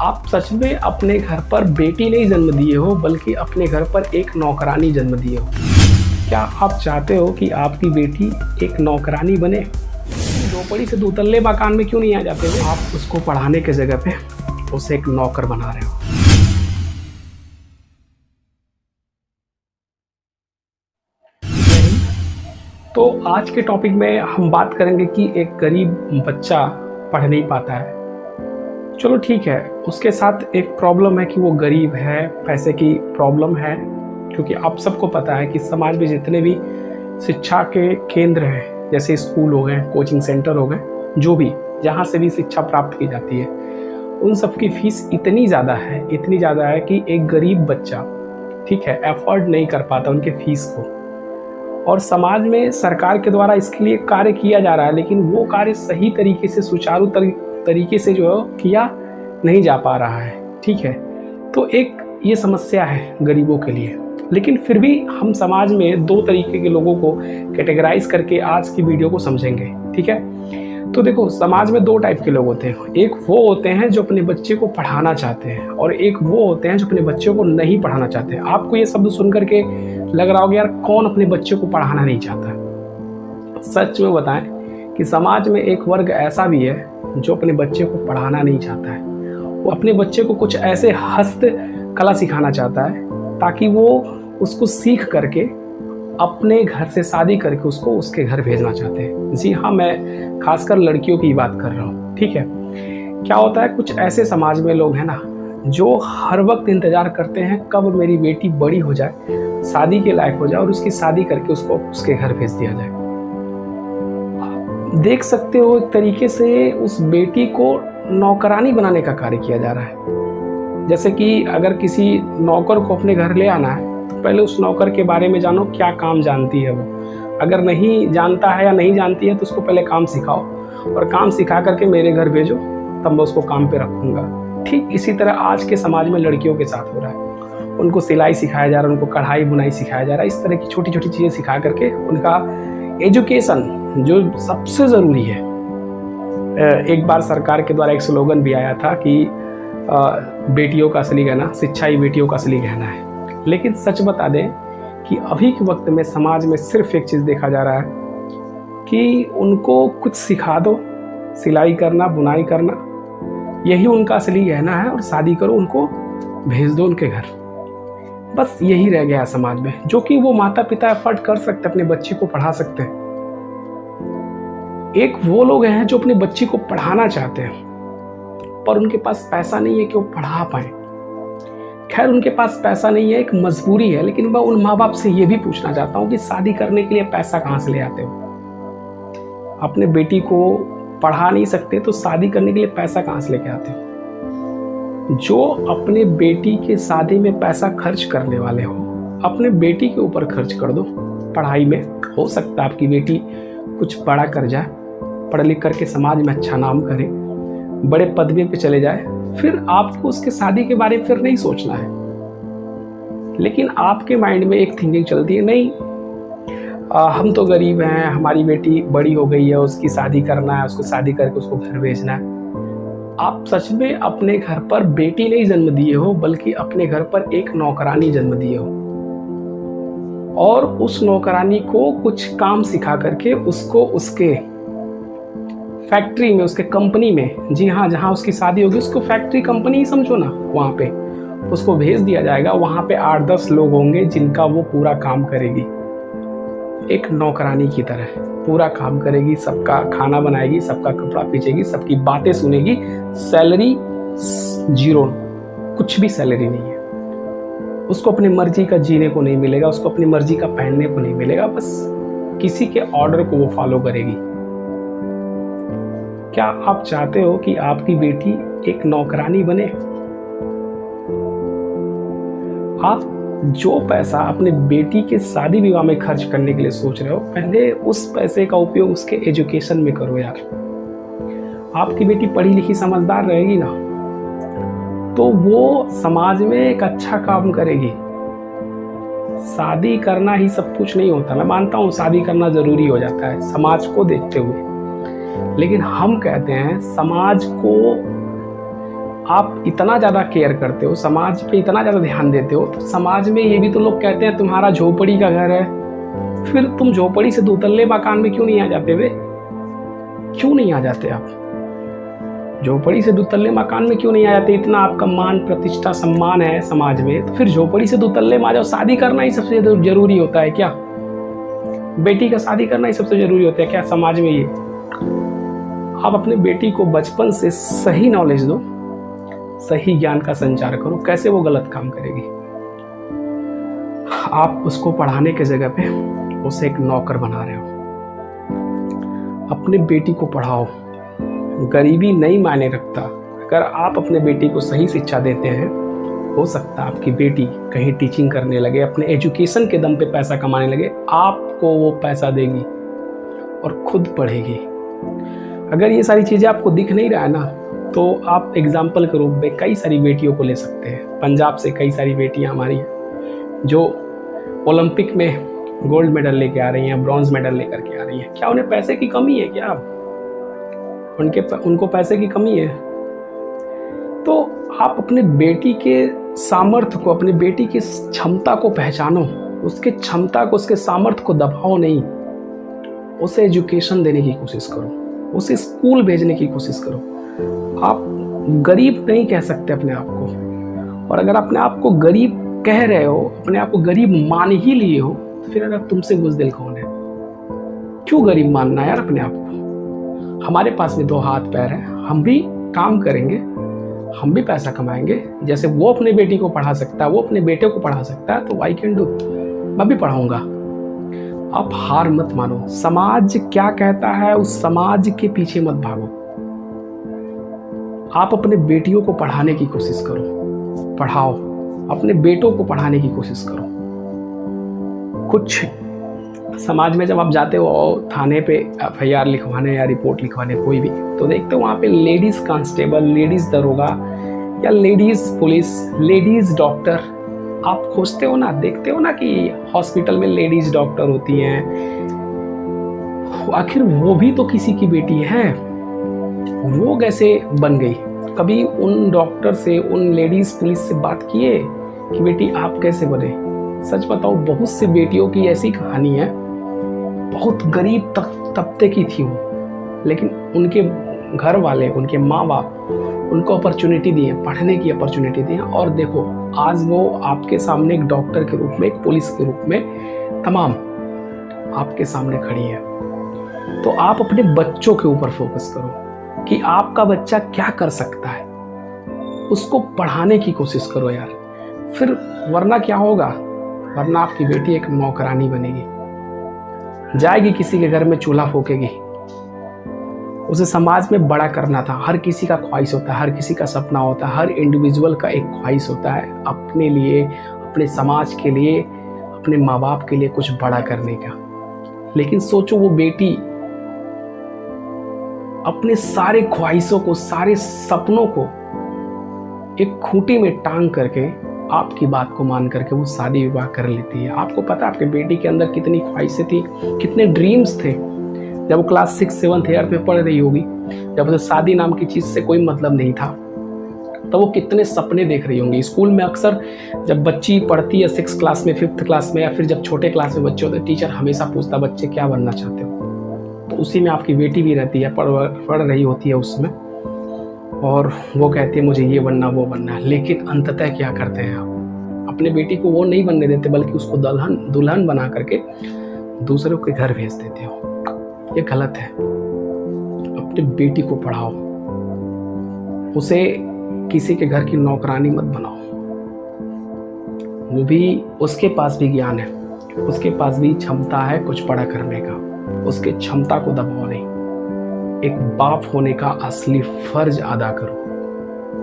आप सच में अपने घर पर बेटी नहीं जन्म दिए हो, बल्कि अपने घर पर एक नौकरानी जन्म दिए हो। क्या आप चाहते हो कि आपकी बेटी एक नौकरानी बने? झोपड़ी से दूतल्ले मकान में क्यों नहीं आ जाते हो? आप उसको पढ़ाने के जगह पे उसे एक नौकर बना रहे हो। तो आज के टॉपिक में हम बात करेंगे कि एक गरीब बच्चा पढ़ नहीं पाता है। चलो ठीक है, उसके साथ एक प्रॉब्लम है कि वो गरीब है, पैसे की प्रॉब्लम है। क्योंकि आप सबको पता है कि समाज में जितने भी शिक्षा के केंद्र हैं, जैसे स्कूल हो गए, कोचिंग सेंटर हो गए, जो भी जहाँ से भी शिक्षा प्राप्त की जाती है, उन सब की फीस इतनी ज़्यादा है कि एक गरीब बच्चा, ठीक है, अफोर्ड नहीं कर पाता उनके फीस को। और समाज में सरकार के द्वारा इसके लिए कार्य किया जा रहा है, लेकिन वो कार्य सही तरीके से, सुचारू तरीके से जो है किया नहीं जा पा रहा है। ठीक है, तो एक ये समस्या है गरीबों के लिए। लेकिन फिर भी हम समाज में दो तरीके के लोगों को कैटेगराइज करके आज की वीडियो को समझेंगे। ठीक है, तो देखो, समाज में दो टाइप के लोग होते हैं। एक वो होते हैं जो अपने बच्चे को पढ़ाना चाहते हैं, और एक वो होते हैं जो अपने बच्चों को नहीं पढ़ाना चाहते हैं। आपको ये शब्द सुन करके लग रहा होगा यार, कौन अपने बच्चे को पढ़ाना नहीं चाहता? सच में बताएं कि समाज में एक वर्ग ऐसा भी है जो अपने बच्चे को पढ़ाना नहीं चाहता है। वो अपने बच्चे को कुछ ऐसे हस्त कला सिखाना चाहता है ताकि वो उसको सीख करके अपने घर से शादी करके उसको उसके घर भेजना चाहते हैं। जी हाँ, मैं खासकर लड़कियों की बात कर रहा हूँ। ठीक है, क्या होता है, कुछ ऐसे समाज में लोग हैं ना, जो हर वक्त इंतजार करते हैं कब मेरी बेटी बड़ी हो जाए, शादी के लायक हो जाए, और उसकी शादी करके उसको उसके घर भेज दिया जाए। देख सकते हो, एक तरीके से उस बेटी को नौकरानी बनाने का कार्य किया जा रहा है। जैसे कि अगर किसी नौकर को अपने घर ले आना है, तो पहले उस नौकर के बारे में जानो, क्या काम जानती है वो। अगर नहीं जानता है या नहीं जानती है तो उसको पहले काम सिखाओ, और काम सिखा करके मेरे घर भेजो, तब मैं उसको काम पे रखूँगा। ठीक इसी तरह आज के समाज में लड़कियों के साथ हो रहा है। उनको सिलाई सिखाया जा रहा है, उनको कढ़ाई बुनाई सिखाया जा रहा है। इस तरह की छोटी छोटी चीज़ें सिखा करके उनका एजुकेशन, जो सबसे ज़रूरी है। एक बार सरकार के द्वारा एक स्लोगन भी आया था कि बेटियों का असली गहना, शिक्षा ही बेटियों का असली गहना है। लेकिन सच बता दें कि अभी के वक्त में समाज में सिर्फ एक चीज़ देखा जा रहा है कि उनको कुछ सिखा दो, सिलाई करना, बुनाई करना, यही उनका असली गहना है, और शादी करो, उनको भेज दो उनके घर। बस यही रह गया समाज में, जो कि वो माता पिता एफर्ट कर सकते, अपने बच्चे को पढ़ा सकते हैं। एक वो लोग हैं जो अपने बच्चे को पढ़ाना चाहते हैं, पर उनके पास पैसा नहीं है कि वो पढ़ा पाए। खैर, उनके पास पैसा नहीं है, एक मजबूरी है। लेकिन मैं उन माँ बाप से ये भी पूछना चाहता हूँ कि शादी करने के लिए पैसा कहाँ से ले आते हो? अपने बेटी को पढ़ा नहीं सकते तो शादी करने के लिए पैसा कहाँ से लेके आते हो? जो अपने बेटी के शादी में पैसा खर्च करने वाले हो, अपने बेटी के ऊपर खर्च कर दो पढ़ाई में। हो सकता है आपकी बेटी कुछ बड़ा कर जाए, पढ़ लिख करके समाज में अच्छा नाम करे, बड़े पदवी पे चले जाए, फिर आपको उसके शादी के बारे में फिर नहीं सोचना है। लेकिन आपके माइंड में एक थिंकिंग चलती है, नहीं हम तो गरीब हैं, हमारी बेटी बड़ी हो गई है, उसकी शादी करना है, उसको शादी करके उसको घर भेजना है। आप सच में अपने घर पर बेटी नहीं जन्म दिए हो, बल्कि अपने घर पर एक नौकरानी जन्म दिए हो, और उस नौकरानी को कुछ काम सिखा करके उसको उसके फैक्ट्री में, उसके कंपनी में, जी हाँ, जहाँ उसकी शादी होगी उसको फैक्ट्री कंपनी ही समझो ना, वहाँ पे उसको भेज दिया जाएगा। वहाँ पे 8-10 लोग होंगे जिनका वो पूरा काम करेगी, एक नौकरानी की तरह पूरा काम करेगी, सबका खाना बनाएगी, सबका कपड़ा पीछेगी, सबकी बातें सुनेगी। सैलरी जीरो, कुछ भी सैलरी नहीं है। उसको अपनी मर्जी का जीने को नहीं मिलेगा, उसको अपनी मर्जी का पहनने को नहीं मिलेगा, बस किसी के ऑर्डर को वो फॉलो करेगी। क्या आप चाहते हो कि आपकी बेटी एक नौकरानी बने? आप जो पैसा अपने बेटी के शादी विवाह में खर्च करने के लिए सोच रहे हो, पहले उस पैसे का उपयोग उसके एजुकेशन में करो यार। आपकी बेटी पढ़ी लिखी समझदार रहेगी ना, तो वो समाज में एक अच्छा काम करेगी। शादी करना ही सब कुछ नहीं होता। मैं मानता हूँ शादी करना जरूरी हो जाता है समाज को देखते हुए, लेकिन हम कहते हैं समाज को आप इतना ज़्यादा केयर करते हो, समाज पे इतना ज़्यादा ध्यान देते हो, तो समाज में ये भी तो लोग कहते हैं तुम्हारा झोपड़ी का घर है, फिर तुम झोपड़ी से 2 तल्ले मकान में क्यों नहीं आ जाते वे? क्यों नहीं आ जाते आप? झोपड़ी से 2 तल्ले मकान में क्यों नहीं आ जाते? इतना आपका मान प्रतिष्ठा सम्मान है समाज में, तो फिर झोपड़ी से 2 तल्ले में आ जाओ। शादी करना ही सबसे जरूरी होता है क्या? बेटी का शादी करना ही सबसे जरूरी होता है क्या समाज में? ये आप अपने बेटी को बचपन से सही नॉलेज दो, सही ज्ञान का संचार करो, कैसे वो गलत काम करेगी। आप उसको पढ़ाने के जगह पे उसे एक नौकर बना रहे हो। अपने बेटी को पढ़ाओ, गरीबी नहीं मायने रखता। अगर आप अपने बेटी को सही शिक्षा देते हैं, हो सकता है आपकी बेटी कहीं टीचिंग करने लगे, अपने एजुकेशन के दम पे पैसा कमाने लगे, आपको वो पैसा देगी और खुद पढ़ेगी। अगर ये सारी चीज़ें आपको दिख नहीं रहा है ना, तो आप एग्जाम्पल के रूप में कई सारी बेटियों को ले सकते हैं। पंजाब से कई सारी बेटियां हमारी हैं जो ओलंपिक में गोल्ड मेडल लेके आ रही हैं, ब्रॉन्ज मेडल लेकर के आ रही हैं। क्या उन्हें पैसे की कमी है? क्या उनको पैसे की कमी है? तो आप अपने बेटी के सामर्थ्य को, अपने बेटी की क्षमता को पहचानो, उसके क्षमता को, उसके सामर्थ्य को दबाओ नहीं। उसे एजुकेशन देने की कोशिश करो, उसे स्कूल भेजने की कोशिश करो। आप गरीब नहीं कह सकते अपने आप को, और अगर अपने आप को गरीब कह रहे हो, अपने आप को गरीब मान ही लिए हो, तो फिर अगर तुमसे बुज़दिल कौन है? क्यों गरीब मानना यार अपने आप को? हमारे पास भी 2 हाथ पैर हैं, हम भी काम करेंगे, हम भी पैसा कमाएंगे। जैसे वो अपने बेटी को पढ़ा सकता है, वो अपने बेटे को पढ़ा सकता है, तो आई कैन डू, मैं भी पढ़ाऊंगा। आप हार मत मानो। समाज क्या कहता है उस समाज के पीछे मत भागो। आप अपने बेटियों को पढ़ाने की कोशिश करो, पढ़ाओ, अपने बेटों को पढ़ाने की कोशिश करो। कुछ समाज में जब आप जाते हो थाने पे FIR लिखवाने या रिपोर्ट लिखवाने कोई भी, तो देखते हो वहाँ पे लेडीज़ कांस्टेबल, लेडीज़ दरोगा या लेडीज़ पुलिस, लेडीज़ डॉक्टर, आप खोजते हो ना, देखते हो ना कि हॉस्पिटल में लेडीज़ डॉक्टर होती हैं। आखिर वो भी तो किसी की बेटी है, वो कैसे बन गई? कभी उन डॉक्टर से, उन लेडीज़ पुलिस से बात किए कि बेटी आप कैसे बने? सच बताओ, बहुत सी बेटियों की ऐसी कहानी है, बहुत गरीब तबके की थी वो, लेकिन उनके घर वाले, उनके माँ बाप उनको अपॉर्चुनिटी दिए, पढ़ने की अपॉर्चुनिटी दी, और देखो आज वो आपके सामने एक डॉक्टर के रूप में, एक पुलिस के रूप में तमाम आपके सामने खड़ी है। तो आप अपने बच्चों के ऊपर फोकस करो कि आपका बच्चा क्या कर सकता है, उसको पढ़ाने की कोशिश करो यार। फिर वरना क्या होगा? वरना आपकी बेटी एक नौकरानी बनेगी, जाएगी किसी के घर में चूल्हा फूकेगी। उसे समाज में बड़ा करना था। हर किसी का ख्वाहिश होता है, हर किसी का सपना होता है, हर इंडिविजुअल का एक ख्वाहिश होता है अपने लिए, अपने समाज के लिए, अपने माँ बाप के लिए कुछ बड़ा करने का। लेकिन सोचो वो बेटी अपने सारे ख्वाहिशों को, सारे सपनों को एक खूंटी में टांग करके, आपकी बात को मान करके वो शादी विवाह कर लेती है। आपको पता है आपके बेटी के अंदर कितनी ख्वाहिशें थी, कितने ड्रीम्स थे। जब वो क्लास 6, 7th, 8th में पढ़ रही होगी, जब उसे शादी नाम की चीज़ से कोई मतलब नहीं था, तो वो कितने सपने देख रही होंगी। स्कूल में अक्सर जब बच्ची पढ़ती है 6th क्लास में, 5th क्लास में, या फिर जब छोटे क्लास में बच्चे होते हैं, टीचर हमेशा पूछता बच्चे क्या बनना चाहते हो। तो उसी में आपकी बेटी भी रहती है, पढ़ रही होती है उसमें, और वो कहती है मुझे ये बनना, वो बनना है। लेकिन अंततः क्या करते हैं आप? अपने बेटी को वो नहीं बनने देते, बल्कि उसको दुल्हन बना करके दूसरों के घर भेज देते हो। ये गलत है। अपने बेटी को पढ़ाओ, उसे किसी के घर की नौकरानी मत बनाओ। वो भी, उसके पास भी ज्ञान है, उसके पास भी क्षमता है कुछ बड़ा करने का, उसके क्षमता को दबाओ नहीं। एक बाप होने का असली फर्ज अदा करो,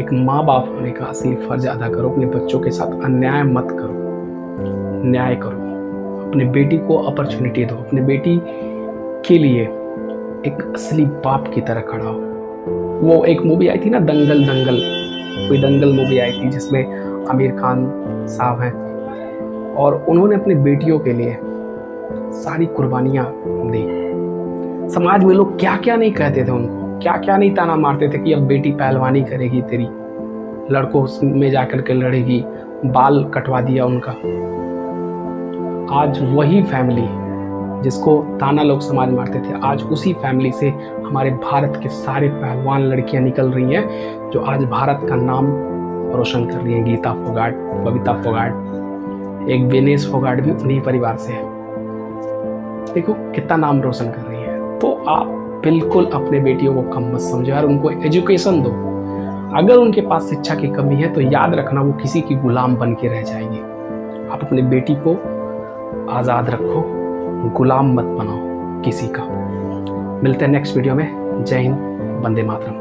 एक माँ बाप होने का असली फर्ज अदा करो। अपने बच्चों के साथ अन्याय मत करो, न्याय करो। अपने बेटी को अपॉर्चुनिटी दो, अपने बेटी के लिए एक असली बाप की तरह खड़ा हो। वो एक मूवी आई थी ना, दंगल, कोई दंगल मूवी आई थी जिसमें आमिर खान साहब हैं, और उन्होंने अपनी बेटियों के लिए सारी कुर्बानियाँ दी। समाज में लोग क्या क्या नहीं कहते थे उनको, क्या क्या नहीं ताना मारते थे कि अब बेटी पहलवानी करेगी तेरी, लड़कों में जाकर के लड़ेगी, बाल कटवा दिया उनका। आज वही फैमिली जिसको ताना लोग समाज मारते थे, आज उसी फैमिली से हमारे भारत के सारे पहलवान लड़कियां निकल रही हैं जो आज भारत का नाम रोशन कर रही हैं। गीता फोगाट, बबीता फोगाट, एक विनेश फोगाट भी उन्हीं परिवार से है। देखो कितना नाम रोशन कर रही है। तो आप बिल्कुल अपने बेटियों को कम मत समझो यार, उनको एजुकेशन दो। अगर उनके पास शिक्षा की कमी है तो याद रखना वो किसी की गुलाम बन के रह जाएगी। आप अपनी बेटी को आज़ाद रखो, गुलाम मत बनाओ किसी का। मिलते हैं नेक्स्ट वीडियो में। जय हिंद, वंदे मातरम।